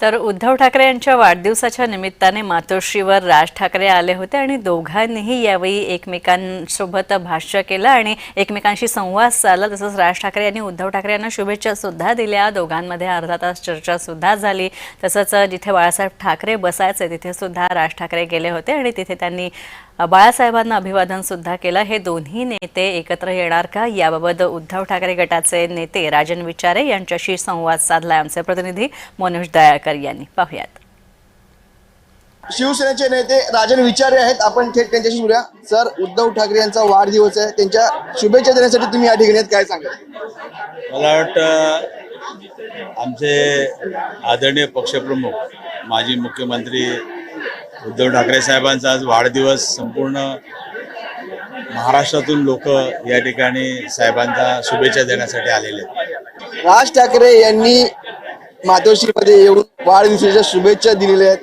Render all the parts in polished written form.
तर उद्धव ठाकरे यांच्या वाढदिवसाच्या निमित्ताने मातोश्रीवर राज ठाकरे आले होते आणि दोघांनीही यावेळी एकमेकांसोबत भाष्य केलं आणि एकमेकांशी संवाद साधला। तसंच राज ठाकरे यांनी उद्धव ठाकरे यांना शुभेच्छा सुद्धा दिल्या। दोघांमध्ये अर्धा तास चर्चा सुद्धा झाली। तसंच जिथे बाळासाहेब ठाकरे बसायचे तिथे सुद्धा राज ठाकरे गेले होते आणि तिथे त्यांनी बाळासाहेबांना अभिवादन सुद्धा केलं। हे दोन्ही नेते एकत्र येणार का याबाबत उद्धव ठाकरे गटाचे नेते राजन विचारे यांच्याशी संवाद साधला आमचे प्रतिनिधी मनोज दयाकर यांनी। पाहूयात। शिवसेनेचे नेते राजन विचारे आहेत, आपण थेट त्यांच्याशी बोलूया। सर, उद्धव ठाकरे यांचा वाढदिवस आहे, त्यांच्या शुभेच्छा देण्यासाठी तुम्ही या ठिकाणी काय सांगाल? मला वाटतं आमचे आदरणीय पक्षप्रमुख माजी मुख्यमंत्री उद्धव ठाकरे साहेबांचा आज वाढदिवस संपूर्ण महाराष्ट्रातून लोक या ठिकाणी साहेबांचा शुभेच्छा देण्यासाठी आलेले आहेत। राज ठाकरे यांनी मातोश्रीमध्ये येऊन वाढदिवसाच्या शुभेच्छा दिलेल्या आहेत,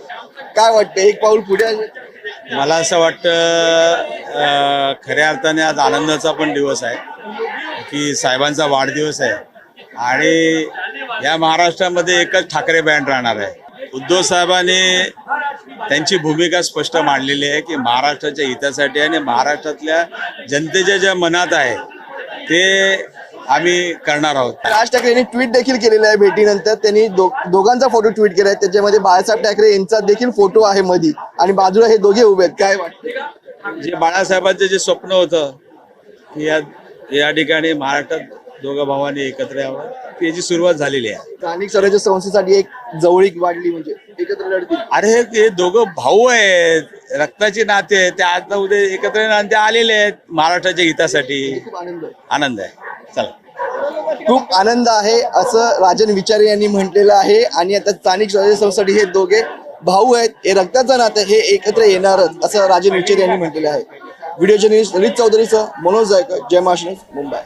काय वाटतं? एक पाऊल पुढे आहे? मला असं वाटतं खऱ्या अर्थाने आज आनंदाचा पण दिवस आहे की साहेबांचा वाढदिवस आहे आणि या महाराष्ट्रामध्ये एकच ठाकरे बँड राहणार आहे। उद्धव साहेबांनी त्यांची भूमिका स्पष्ट मांडलेली आहे की महाराष्ट्राच्या हितासाठी आणि महाराष्ट्रातल्या जनतेच्या ज्या मनात आहे ते आम्ही करणार आहोत। राज ठाकरे यांनी ट्विट देखील केलेलं आहे भेटीनंतर। त्यांनी दोघांचा फोटो ट्विट केलाय, त्याच्यामध्ये बाळासाहेब ठाकरे यांचा देखील फोटो आहे मध्ये आणि बाजूला हे दोघे उभे आहेत। काय वाटतं? जे बाळासाहेबांचं जे स्वप्न होतं की या ठिकाणी महाराष्ट्रात दोघं भावांनी एकत्र यावं, याची सुरुवात झालेली आहे। स्थानिक स्वराज्य संस्थेसाठी एक जवळीक वाढली, म्हणजे एकत्र लढतील। अरे हे दोघं भाऊ आहेत, रक्ताचे नाते आहेत, ते आता उद्या एकत्र नाते आलेले आहेत महाराष्ट्राच्या हितासाठी। खूप आनंद आहे। आनंद आहे। चला, खूप आनंद आहे असं राजन विचारे यांनी म्हटलेलं आहे। आणि आता स्थानिक स्वराज्य संस्थेसाठी हे दोघे भाऊ आहेत, हे रक्ताचं नातं, हे एकत्र येणारच असं राजन विचारे यांनी म्हटलेलं आहे। व्हिडिओ जर्नलिस्ट ललित चौधरीसह मनोज दयाकर, जय महाराष्ट्र, मुंबई।